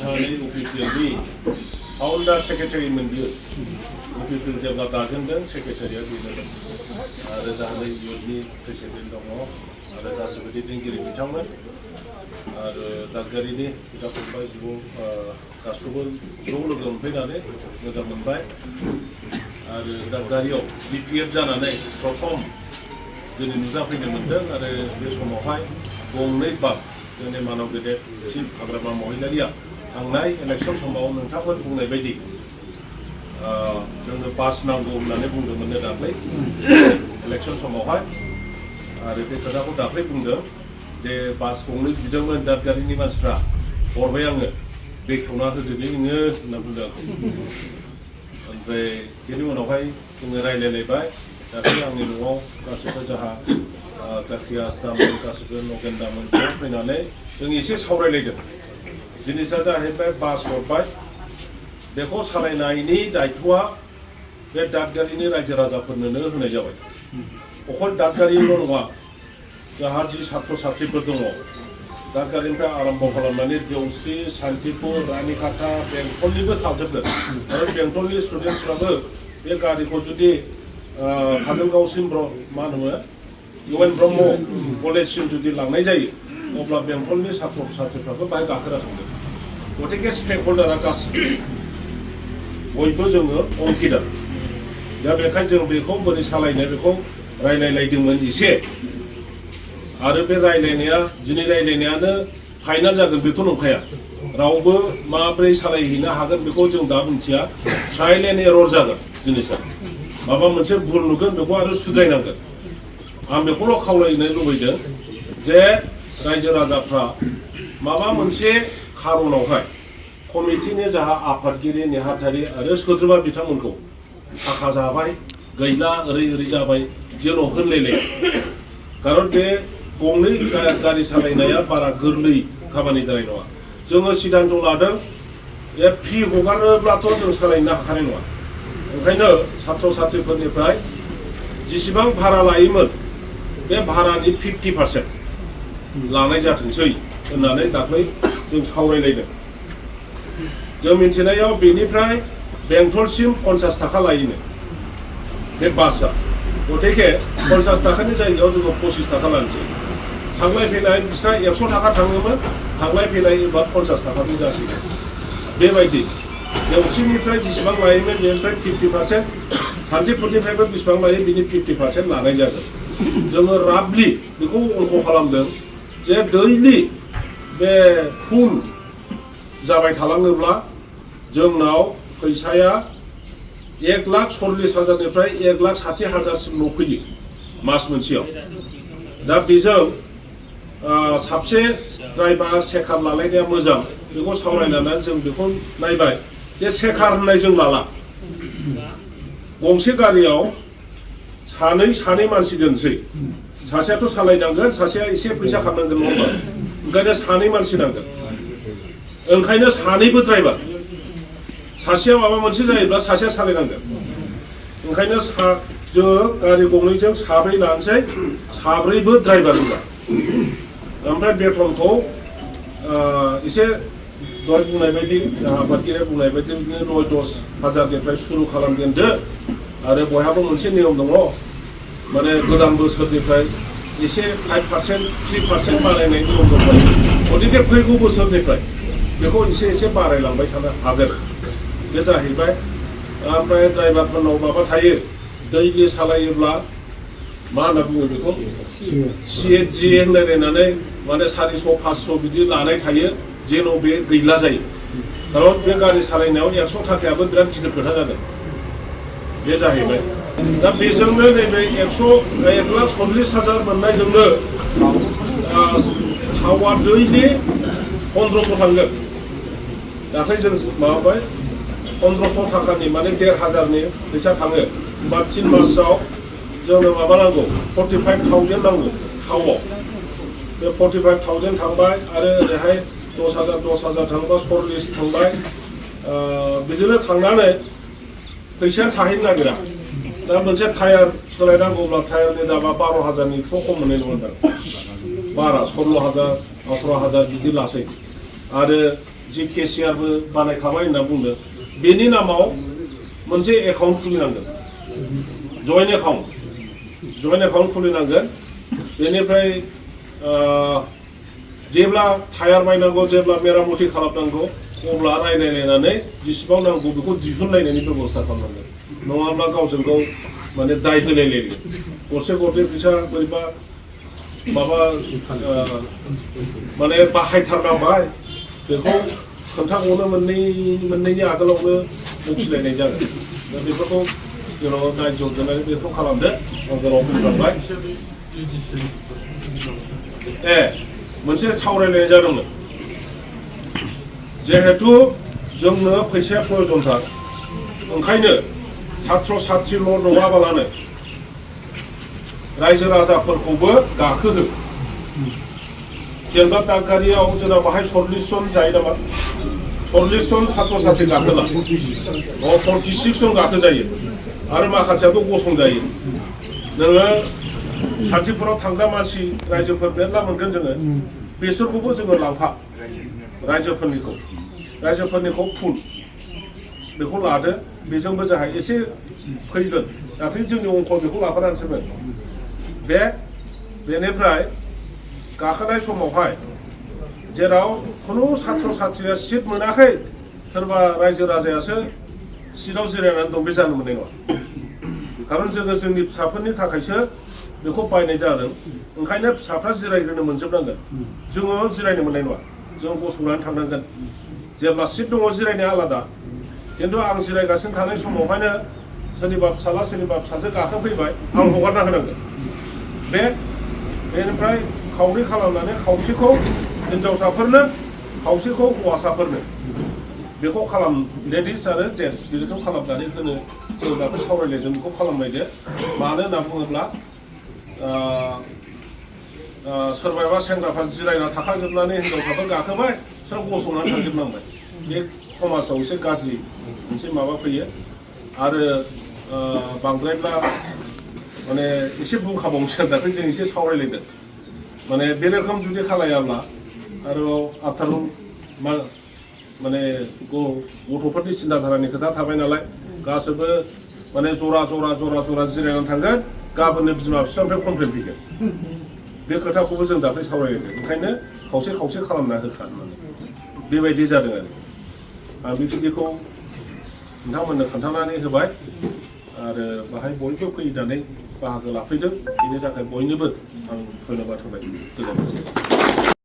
थांनानै UPPLनि फाउन्डार सेक्रेटारिमोन बियो UPPL जेब्ला दाजेनदों सेक्रेटारिया बेनोमोन आरो दा इयुथनि प्रेसिडेन्ट दङ आरो गासैबो दैदेनगिरि बिथांमोन आरो दादगारिनि बिदा फंबाय बिब' गासैखौबो ज' लोगो मोनफैनानै मोजां मोनबाय आरो दादगारियाव BPF जानानै प्रथम दिनै नुजाफैनो मोन्दों आरो बे समावहाय गंनै बास जोंनि मानव गेदेर चिफ हाग्रामा महिलारिया थांनाय इलेक्सन समाव नोंथांमोन बुंनाय बायदि जोंनो बास नांगौ होननानै बुंदोंमोन दाख्लै इलेक्सन समावहाय आरो बे खोथाखौ दाख्लै बुंदों जे बास गंनै बिदोंमोन दादगारिनि मानसिफ्रा हरबाय आङो बेखेवना होदोलै नोङो होनना बुंदों ओमफ्राय बेनि उनावहाय जोङो रायलायलायबाय दाख्लै आंनि न'आव गासैबो जोंहा जाखिया आस्तामोन गासैबो नगेन्दामोन ज' फैनानै जों एसे सावरायलायदों जिनिसा जाहैबाय बास हरबाय बेखौ सालायनायनि दायथ'आ बे दादगारिनि रायजो राजाफोरनोनो होनाय जाबाय अखल दादगारिल' नङा जोंहा जि छात्र छात्रीफोर दङ दादगारिनिफ्राय आरम्भ खालामनानै देवस्रि सान्तिपुर रानिखाथा बेंटलनिबो थाजोबगोन आरो बेंटलनि स्टुडेन्टसफ्राबो बे गारिखौ जुदि काजलगावसिम मा होनो UN ब्रह्म कलेजसिम जुदि लांनाय जायो अब्ला बेंटलनि छात्र छात्रीफ्राबो बाहाय गाखोना थांगोन गतिके स्टेक हल्डारा गासैबो बयबो जोङो अंखिदार दा बेखायनो जों बेखौ बोरै सालायनो बेखौ रायलायलायदोंमोन एसे आरो बे रायलायनाया दिनै रायलायनायानो फाइनाल जागोन बेथ' नंखाया रावबो माब्रै सालायहैनो हागोन बेखौ जों दा मिथिया ट्रायल एन्ड एरर जागोन जिनिसा माबा मोनसे भुल नुगोन बेखौ आरो सुद्रायनांगोन आं बेखौल' खावलायनो लुबैदों जे रायजो राजाफ्रा माबा मोनसे खारनावहाय कमिटिनि जाहा आफादगिरि नेहाथारि आरो सोद्रोमा बिथांमोनखौ थाखा जाबाय गैला ओरै जाबाय जेन' होनलायलाया खारन बे गंनै गारि सालायनाया बारा गोरलै खामानि जानाय नङा जोङो सिद्धान्त लादों जे फि हगारोब्लाथ' जों सालायनो हाखानाय नङा ओंखायनो छात्र छात्रीफोरनिफ्राय जेसेबां भारा लायोमोन बे भारानि 50% लानाय जाथोंसै होननानै दाख्लै जों सावरायलायदों जों मिथिनायाव बेनिफ्राय बेंटलसिम 50 थाखा लायोनो बे बासआ गतिके 50 थाखानि जायगायाव जोङो 25 थाखा लानोसै थांलाय फैलाय बिस्रा 100 थाखा थाङोमोन थांलाय फैलाय एबा 50 थाखानि जासिगोन बेबायदि देवस्रिनिफ्राय जेसेबां लायोमोन बेनिफ्राय 50% सान्तिपुरनिफ्रायबो बेसेबां लायो बिनि 50% लानाय जागोन जोङो राफलि बेखौ अंक खालामदों जे दैलि बे फुल जाबाय थालाङोब्ला जोंनाव फैसाया 1,40,000निफ्राय 1,60,000सिमल' फैयो मास मोनसेयाव दा बेजों साबसे ड्राइभार सेकार लालायनाया मोजां बेखौ सावरायनानै जों बेखौ नायबाय जे सेकार होननाय जों लाला गंसे गारियाव सानै मानसि दोनसै सासेयाथ' सालायनांगोन सासेया एसे फैसा खारनांगोन नङा होमबा ओंखायनो सानै मानसि नांगोन ओंखायनो सानैबो ड्राइभार सासेया माबा मोनसे जायोब्ला सासेया सालायनांगोन ओंखायनो जोङो गारि गंनैजों साब्रै लानोसै साब्रैबो ड्राइभार होनबा ओमफ्राय बेथनखौ एसे दहाय बुंनाय बायदि आफादगिरिया बुंनाय बायदि बिदिनो 9-10 हाजारनिफ्राय सुरु खालामजेनदो आरो बयहाबो मोनसे नियम दङ माने गोदान बोसोरनिफ्राय एसे 5% 3% बारायनाय नियम दंखायो गतिके फैगौ बोसोरनिफ्राय बेखौ एसे बारायलांबाय थानो हागोन बे जाहैबाय ओमफ्राय ड्राइभारफोरनाव माबा थायो दैलि सालायोब्ला मा होनना बुङो बेखौ CHG होनलायलायनानै माने 400-500 बिदि लानाय थायो जेन' बे गैला जायो खारन बे गारि सालायनायाव 100 थाखायाबो बिराद गिदिर खोथा जागोन बे जाहैबाय दा बेजोंनो नैबे 1,40,000 मोननायजोंनो थावा दैलि 1500 थांगोन दाख्लै जों माबाबाय 1500 थाखानि माने 1,500नि फैसा थाङो होमबा 3 मासाव जोंनो माबा नांगौ 45,000 नांगौ थावआव बे 45,000 थांबाय आरो ओरैहाय 10,000 थांबा 40 थांबाय बिदिनो थांनानै फैसाया थाहैनो नागिरा दा मोनसे टायार सोलायनांगौब्ला टायारनि दामा 12,000निथ' खम मोननाय नङा बारा 16,000 18,000 बिदि लासै आरो जि केसियारबो बानायखाबाय होनना बुंदों बेनि नामाव मोनसे एकाउन्ट खुलिनांगोन जयेन्ट एकाउन्ट खुलिनांगोन बेनिफ्राय जेब्ला टायार बायनांगौ जेब्ला मेरामति खालामनांगौ अब्ला रायलायलायनानै जेसेबां नांगौ बेखौ दिहुनलायनायनि बेबस्था खालामनांगोन नङाब्ला गावजों गाव माने दाय होलायलायो गरसे गरनै फैसा बोरैबा माबा माने बाहायथारनांबाय बेखौ खोन्थागनो मोननैनि आगोलावनो बखिलायनाय जागोन दा बेफोरखौ जेराव नायज' दोननानै बेखौ खालामदो आं गोलाव बुंलांबाय मोनसे सावरायलायनाय जादोंमोन जिहेतु जोंनो फैसाया प्रयजनथार ओंखायनो छात्र छात्रिल' नङाबालानो रायजो राजाफोरखौबो गाखोहो जेनेबा दागगारियाव जोंना बाहाय 40 जन जायो नामा 40 जन छात्र छात्रि गाखोला 46 जन गाखो जायो आरो माखासेयाथ' गसं जायो नोङो खाथिफोराव थांग्रा मानसि रायजोफोर मेरला मोनगोन जोङो बेसोरखौबो जोङो लांफा रायजोफोरनिखौ फुल बेखौ लादो बेजोंबो जोंहा एसे फैगोन दाख्लै जोंनि अंक बेखौ लाफानानैसोमोन बेनिफ्राय गाखोनाय समावहाय जेराव खुनु छात्र छात्रिया सिट मोनाखै सोरबा रायजो राजायासो सिटआव जिरायनानै दं बे जानो मोननाय नङा खारन जोङो जोंनि फिसाफोरनि थाखायसो बेखौ बायनाय जादों ओंखायनो फिसाफ्रा जिरायग्रोनो मोनजोबनांगोन जोङो जिरायनो मोननाय नङा जों गसंनानै थांनांगोन जेब्ला सिट दङ जिरायनाया आलादा खिन्थु आं जिरायगासिनो थानाय समावहायनो सोरनिबा फिसाला सोरनिबा फिसाजो गाखोफैबाय आं हगारना होनांगोन बेनिफ्राय खावनै खालामनानै खावसेखौ हिनजावसाफोरनो खावसेखौ हौवासाफोरनो बेखौ खालाम लेडिस आरो जेन्टस बेखौ खालामनानै होनो जों दाख्लै सावरायलायदों बेखौ खालामनायदो मानो होनना बुङोब्ला सोरबाबा सेंग्राफ्रा जिरायना थाखाजोबनानै हिनजावसाफोर गाखोबाय बिसोर गसंनानै थांजोबनांबाय बे समाजाव एसे गाज्रि मोनसे माबा फैयो आरो बांद्रायब्ला माने एसे बुंखाबावनोसै दाख्लै जों एसे सावरायलायदों माने बे रोखोम जुदि खालायाब्ला आरो आफ्टार माने गथ'फोरनि सिन्ताधारानि खोथा थाबाय नालाय गासैबो माने जरा जिरायनानै थांगोन गाबोननो बिमा बिफानिफ्राय कमप्लेन फैगोन बे खोथाखौबो जों दाख्लै सावरायलायदों ओंखायनो खावसे खालामना होखा होननानै बेबायदि जादों आरो आं बेखिनिखौ नोंथांमोननो खोन्थानानै होबाय आरो बाहाय बयबो फैनानै बाहागो लाफैदों बेनि थाखाय बयनोबो आं धन्यबाद होबाय गोजोनथोंसै